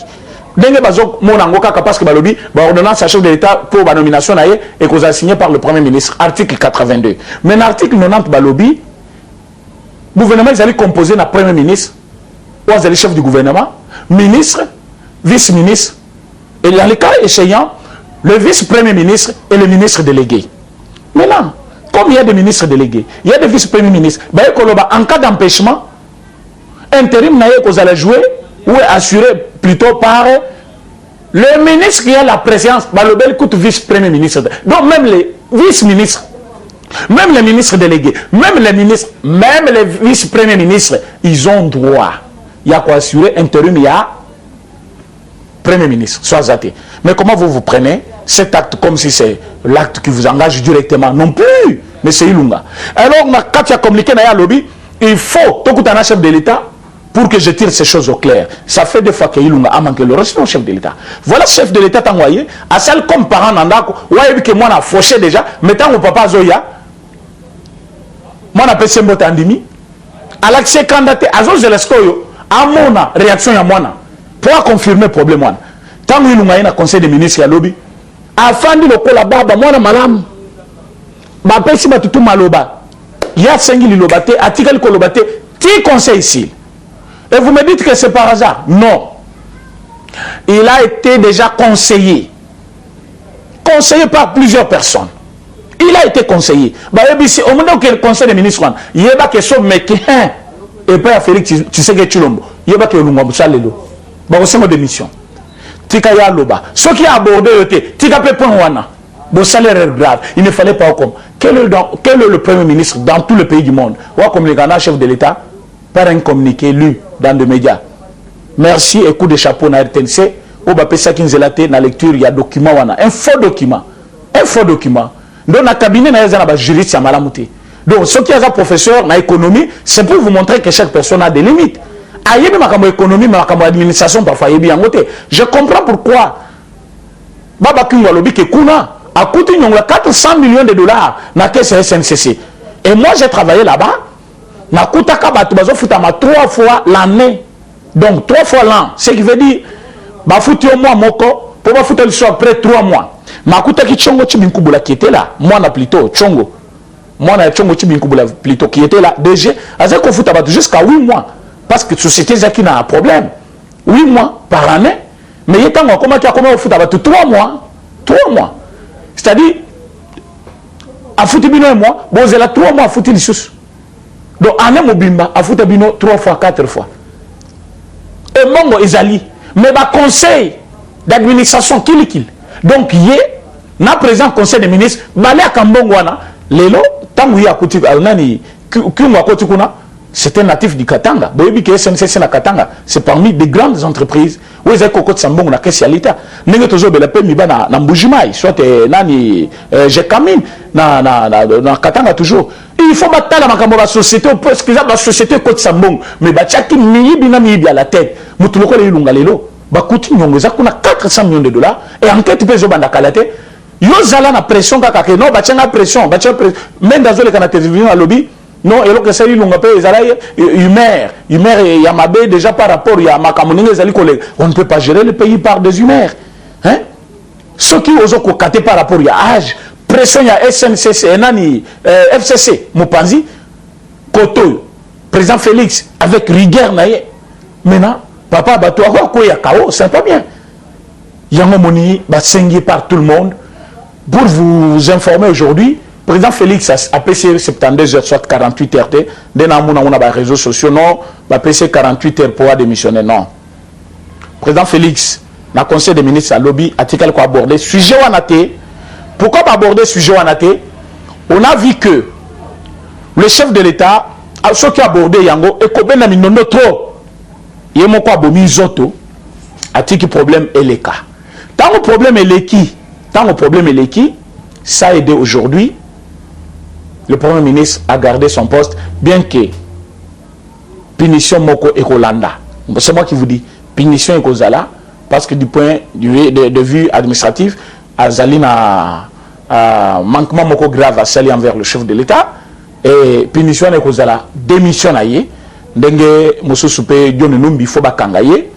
Dengue Bazok, mon angoka, parce que Balobi, ordonnance à chef de l'État pour la nomination et qu'on a signé par le Premier ministre, article 82. Mais l'article 90 Balobi, le gouvernement, ils allaient composer le Premier ministre, ou les chef du gouvernement, ministre, vice-ministre, et dans les cas échéants, le vice-premier ministre et le ministre délégué. Maintenant, comme il y a des ministres délégués, il y a des vice-premiers ministres, en cas d'empêchement, intérim vous allez jouer ou assuré plutôt par le ministre qui a la préséance, le bel coûte vice-premier ministre. Donc même les vice-ministres, même les ministres délégués, même les vice-premiers ministres, ils ont droit. Il y a quoi assurer intérim, il y a Premier ministre, soit zaté. Mais comment vous prenez cet acte comme si c'est l'acte qui vous engage directement? Non plus. Mais c'est Ilunga. Alors, quand tu as communiqué dans le lobby, il faut, tout un chef de l'État, pour que je tire ces choses au clair. Ça fait 2 fois que Ilunga a manqué le reste, chef de l'État. Voilà, chef de l'État envoyé, à celle comme parent n'andako, ouais, que moi, on a fauché déjà, mettant mon papa Zoya, moi, on a fait Sembo Tandimi, à l'accès candidaté, à Zozelescoyo, à mon réaction à moi. Pour confirmer le problème, tant que nous avons un conseil des ministres à lobby, afin de le collaborer, moi, madame, si tout maloba, il y a 5 lobate, article kolobate, qui conseil ici? Et vous me dites que c'est par hasard? Non. Il a été déjà conseillé par plusieurs personnes. Il a été conseillé. Au moment où le conseil des ministres, il y a des choses, mais qui et pas Félix, tu sais que tu l'as. Il y a des choses. C'est une démission. Tika ya loba. Ce qui a abordé tika pe point wana. Bon salaire est grave. Il ne fallait pas comme. Quel est le premier ministre dans tous les pays du monde? Ou comme le Ghana chef de l'État par un communiqué lu dans des médias. Merci et coup de chapeau na RTNC. Ou ba pesa kinzelate na lecture il y a document wana. Un faux document. Un faux document. Donc na cabinet na yazana ba juriste ya malamuté. Donc ce qui est un professeur na économie, c'est pour vous montrer que chaque personne a des limites. Aïe, ma économie, ma administration, parfois, je comprends pourquoi. Baba Kingwalobi ke kuna a coûté 400 millions de dollars na caisse SNCC. Et moi, j'ai travaillé là-bas. Na kuta kabatu bazo futama 3 fois l'année. Donc 3 fois l'an. Ce qui veut dire, ba futi au mois moko, pour ba futi le soir après 3 mois. Ma kuta ki chongo chibinkubula qui était là. Moi, na plutôt chongo. Moi, na chongo chibinkubula plutôt qui était là. DG, azé ko futa batu jusqu'à 8 mois. Parce que la société qui a un problème. 8 mois par année. Mais il y a comment tu as comment au foot à 3 mois. 3 mois. C'est-à-dire, à foot bino 1 mois, bon, c'est là 3 mois à foot les sous. Donc, en un mobimba, à foot bino 3 fois, 4 fois. Et mongo ezali. Mais le conseil d'administration kilikil. Donc, il y a un président conseil des ministres, balé à Kambongwana, lelo, tant qu'il y a kouti, alnani, kyungwa kouti kuna, C'est un natif du Katanga. Boyebi que SNCC na Katanga, c'est parmi des grandes entreprises. Où ils ont cocotte sambong na caisse l'État. N'engue toujours bela pe mi ba na Mbujimai, soit nani Jekamine na Katanga toujours. Il faut battre la makambo la société, parce que la société cote sambong, mais ba tchaki mi bina mi bi à la tête. Mutuloko le lunga lelo. Ba kuti nyongo za kuna 400 millions de dollars et enquête pe zo banda kalate. Yo zala na pression kaka ke non ba tchanga pression, même dans le canal télévision à lobby. Non, et donc ça, il y a humeur, Yamabe, déjà par rapport à Makamoning, on ne peut pas gérer le pays par des humeurs. Hein? Ce qui osent cocater par rapport à âge, pression, il y a SNCC, FCC, Mopanzi, Koto, président Félix, avec rigueur, maintenant, papa, toi, quoi, il y a chaos, c'est pas bien. Il y a un moni, par tout le monde. Pour vous informer aujourd'hui, président Félix a PC 72 heures, soit 48 heures. Dès qu'on a des réseaux sociaux, non, va PC 48 heures pour démissionner, non. Président Félix, dans le Conseil des ministres, à lobby, article quoi aborder, sujet Wanaté. Pourquoi pas aborder sujet Wanaté? On a vu que le chef de l'État, ceux qui ont abordé Yango, et qu'on a mis trop. Il y a mon quoi abomi zoto, article problème est les cas. Tant le problème est les qui, ça a aidé aujourd'hui. Le Premier ministre a gardé son poste, bien que punition moko et Rolanda. C'est moi qui vous dis, punition et Kozala, parce que du point de vue administratif, Azalina manquement moko grave à salir envers le chef de l'État, et punition et Kozala, démission aïe, dengue Moussou Soupé, Dionenumbi, Foba Kangaye,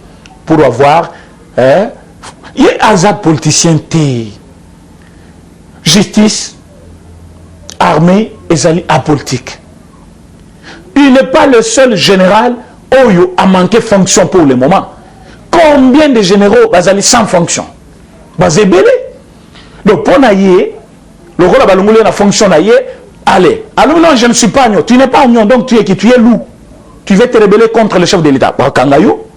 pour avoir, il y a azad politicien, justice, armée et apolitique. Il n'est pas le seul général qui a manqué fonction pour le moment. Combien de généraux sont sans fonction? Donc, pour naïe, le rôle de la fonction naïe, allez. Alors non, je ne suis pas agneau. Tu n'es pas agneau, donc tu es loup. Tu veux te rebeller contre le chef de l'État. Pas Kangayo.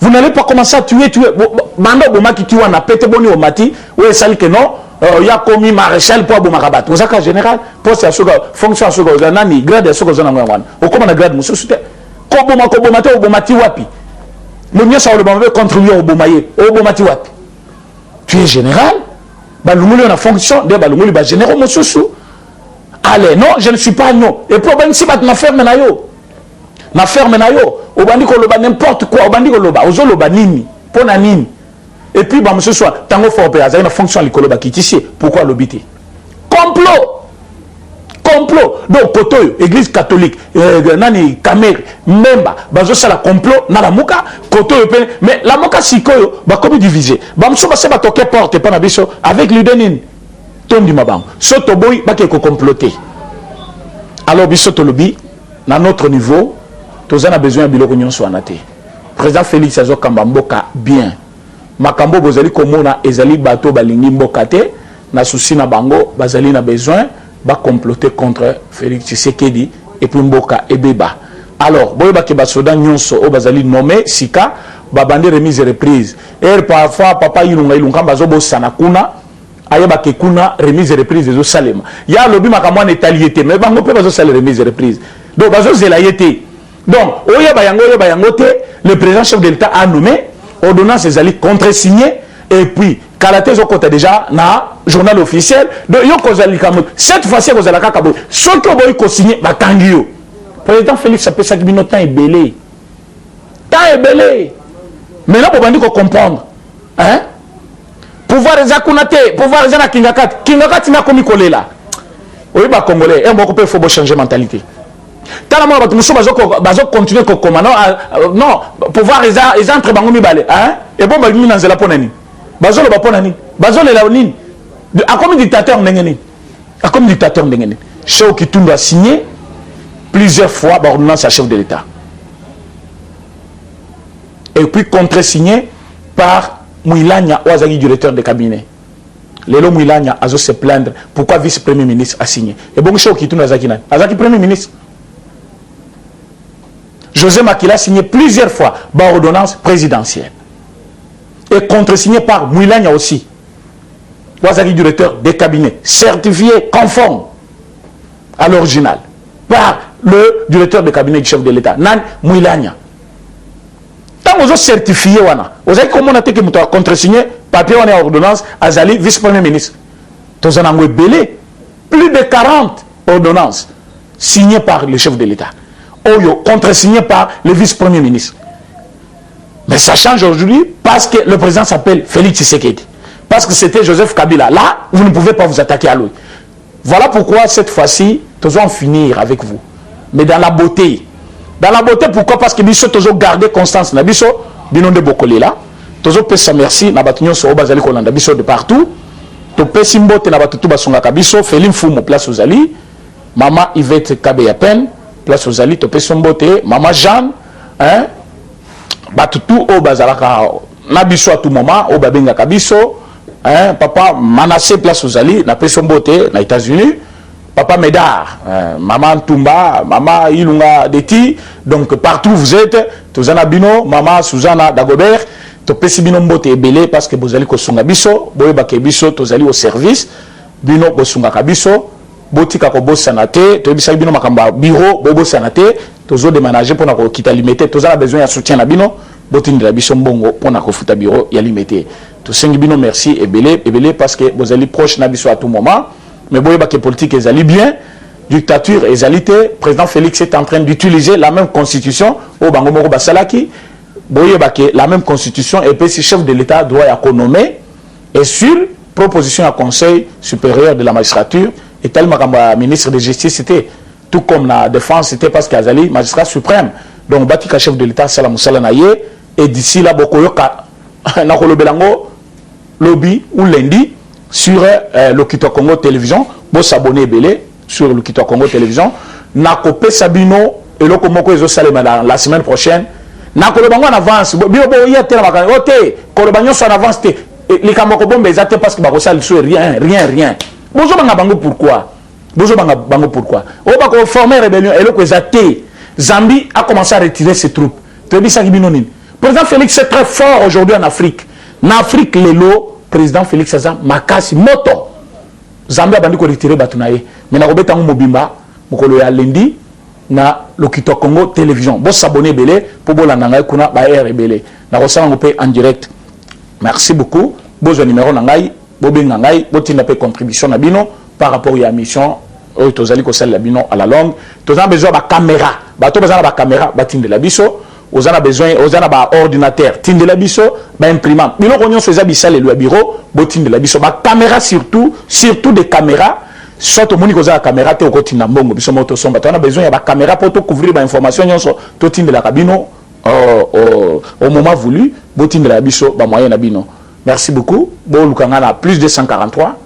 Vous n'allez pas commencer à tuer. Bando Boma qui tue en a pété boni au mati, ou est celle que non, il y a commis maréchal pour Bomarabat. Vous avez général, poste à Soga, fonction à Soga, nani, grade à Soga Zonangan. Au comment on a grade, monsieur Souté. Kobomate au Bomati Wapi. Le mieux, ça va contribuer au Bomaye, au Bomati Wapi. Tu es général, Baloumuli on a fonction, de Baloumuli, général, monsieur Sou. Allez, non, je ne suis pas non. Et pour ben si bat ma ferme na yo. Na ferme na yo. Au bandi ko loba n'importe quoi, au bandi ko loba, au loba nini, pona nini. Et puis bah monsieur soit tango fort pe azana fonction likoloba kitisi. Pourquoi lobité? Complot. Donc kotoyo église catholique, nani Kamer, memba, bazo sala complot na la muka, kotoyo pe mais la muka sikoyo ba comme divisé. Ba monsieur ba se ba toquer porte pas na biso avec l'udenine. Tondi mabam. Soto boy ba ke ko comploter. Alors biso to lobby na notre niveau tous on a besoin de biloko nyonso anate. Président Félix Azo Kamba mboka bien. Makambo bozali komona ezali bato balingi mboka te na souci na bango bazali na besoin ba comploter contre Félix Tshisekedi et puis mboka ebeba. Alors boyeba ke basoda nyonso o bazali nommé sika ba bande remise et reprise. Et parfois papa ilunga bazo bosana kuna ayeba ke kuna remise et reprise zo salema. Ya lobi makamwa netaliété mais bango pe bazo sala remise et reprise. Donc bazo zelayete. Donc, le président chef de l'État a nommé ordonnance des contre-signé et puis Kalaté Zokota déjà na journal officiel. Donc, cette fois-ci, vous allez Kabo. Ce que vous avez signé, va Kangio. Président Félix a fait ça que temps est belé. Temps est belé. Mais là, vous allez comprendre. Hein? Pouvoir les akunate, pouvoir les anakingakat. Kingakat, il n'a commis collé là. Oui, bah, Congolais, il faut changer de mentalité. Continuer non, pouvoir les entre bangomi balé hein et bon bah mina zela ponani bazolo ba ponani bazolo la nini a comme dictateur ndengeni chef qui tout a signé plusieurs fois par ordonnance à chef de l'État et puis contre-signé par Mouilania Ouazagi directeur de cabinet. Lelo Mouilania a se plaindre pourquoi vice-premier ministre a signé et bon chef qui tout Azaki premier ministre. José Makila a signé plusieurs fois par ordonnance présidentielle. Et contre-signé par Mouilania aussi. Wazaki directeur des cabinets, certifié conforme à l'original, par le directeur de cabinet du chef de l'État, Nan Mouilania. Tant que vous certifié, vous avez comment on a été contresigné, papier, on est en ordonnance, Azali, vice-premier ministre. Vous avez belé plus de 40 ordonnances signées par le chef de l'État, contresignées par le vice-premier ministre. Mais ça change aujourd'hui parce que le président s'appelle Félix Tshisekedi. Parce que c'était Joseph Kabila. Là, vous ne pouvez pas vous attaquer à lui. Voilà pourquoi cette fois-ci, nous allons finir avec vous. Mais dans la beauté. Dans la beauté, pourquoi? Parce que nous avons gardé constance. Nous avons de Bokole là. Nous avons fait merci. Nous avons de partout. Nous avons fait mbote. Nous avons fait Félim Foumou, place aux Ali. Maman Yvette Kabeyapen, place aux Ali. Nous avons fait mbote. Maman Jeanne. Hein? Batutu au Bazalaka. Nabiso à tout moment. Au Babenga Kabiso. Hein? Papa Manassé, place aux Ali. Nous avons fait mbote. Aux États-Unis. Papa Médard, maman Toumba, maman Ilunga Deti, donc partout vous êtes, Tozana Bino, maman Susanna Dagobert, Topesi Bino Mbote Ebele parce que vous allez kosunga biso, boyeba ke biso tozali au service, Bino kosunga kabiso, botika ko bosanate, tobisa Bino makamba bureau, bobo sanate, tozo déménager pour na ko kita limité, tozala besoin de soutien na Bino, botindi la biso mbongo pour na ko futa bureau ya limité. Tosengi Bino merci Ebele parce que vous allez proche na biso à tout moment. Mais vous voyez que la politique est allée bien, dictature est allée, le président Félix est en train d'utiliser la même constitution au Bangomoro Basalaki. Vous voyez que la même constitution et puis le chef de l'État doit être nommé et sur proposition à conseil supérieur de la magistrature et tellement comme ministre de justice c'était tout comme la défense c'était parce qu'Azali magistrat suprême. Donc Batika chef de l'État Salam Moussala Naye et d'ici là Bokoyoka Nakolobelango lobby ou lundi sur le Kito Congo Télévision, vous s'abonner belé sur le Kito Congo Télévision. Nakopé Sabino et le Komoko Ezo Salema la semaine prochaine. Nakolobango en avance. Bio y a tellement de ok. Kolobango en avance. Les Kamoko bombe exact parce que Barossa le souhait rien. Bonjour Bango pourquoi? Bonjour Bango pourquoi? On va former rébellion et le Kwezate. Zambie a commencé à retirer ses troupes. Tu dis ça qui binonin. Président Félix c'est très fort aujourd'hui en Afrique. En Afrique les lots. Président Félix Azam makasi moto Zambie a bandi ko retirer batunaye mais na kobeta mobimba mokolo ya lendi na Lokito Congo Télévision bo s'abonner belé pour bolanda ngai kuna ba rebelé na kosala ngopé en direct. Merci beaucoup bozo numéro na ngai bo benga ngai bo tinda pe contribution na bino par rapport à mission tozali ko sala bino à la longue tozana besoin ba caméra bato bazana ba caméra batinde la biso. Vous avez besoin, vous avez un ordinateur, tinde la biso, imprimante. Mais nous on faisait bisal le bureau, botine de la biso, caméra surtout des caméras. Soit au monde que la caméra te au côté n'ambongo, biso moto somba. On a besoin de la caméra pour tout couvrir l'information. Nous sommes tinde de la cabine au moment voulu, botine de la biso, moyen nabino. Merci beaucoup. Bon Lukangana plus 243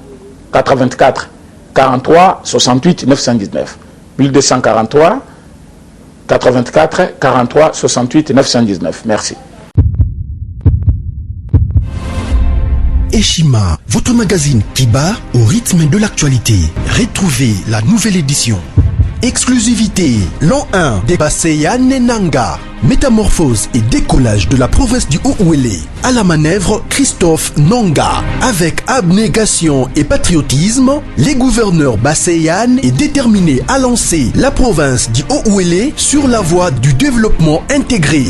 84 43 68 919 1243 84 43 68 919. Merci. Eshima, votre magazine qui bat au rythme de l'actualité. Retrouvez la nouvelle édition. Exclusivité, l'an 1 des Basseyane Nanga. Métamorphose et décollage de la province du Haut-Ouélé. À la manœuvre, Christophe Nanga. Avec abnégation et patriotisme, les gouverneurs Basseyane est déterminé à lancer la province du Haut-Ouélé sur la voie du développement intégré.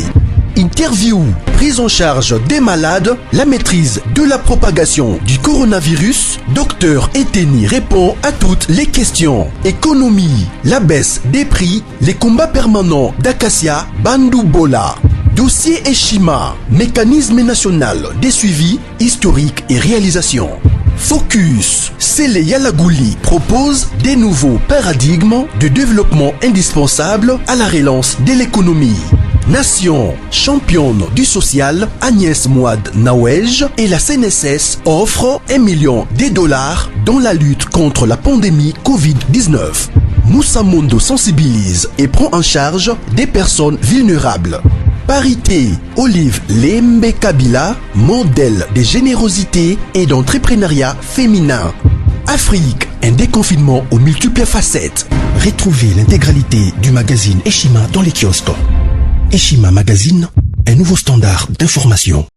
Interview, prise en charge des malades, la maîtrise de la propagation du coronavirus. Docteur Eteni répond à toutes les questions. Économie, la baisse des prix, les combats permanents d'Acacia, Bandoubola. Dossier Eshima, mécanisme national des suivis historiques et réalisations. Focus, Sele Yalagouli propose des nouveaux paradigmes de développement indispensables à la relance de l'économie. Nation, championne du social, Agnès Mouad Nawej et la CNSS offrent $1 million dans la lutte contre la pandémie Covid-19. Moussa Mondo sensibilise et prend en charge des personnes vulnérables. Parité, Olive Lembe Kabila, modèle de générosité et d'entrepreneuriat féminin. Afrique, un déconfinement aux multiples facettes. Retrouvez l'intégralité du magazine Eshima dans les kiosques. Eshima Magazine, un nouveau standard d'information.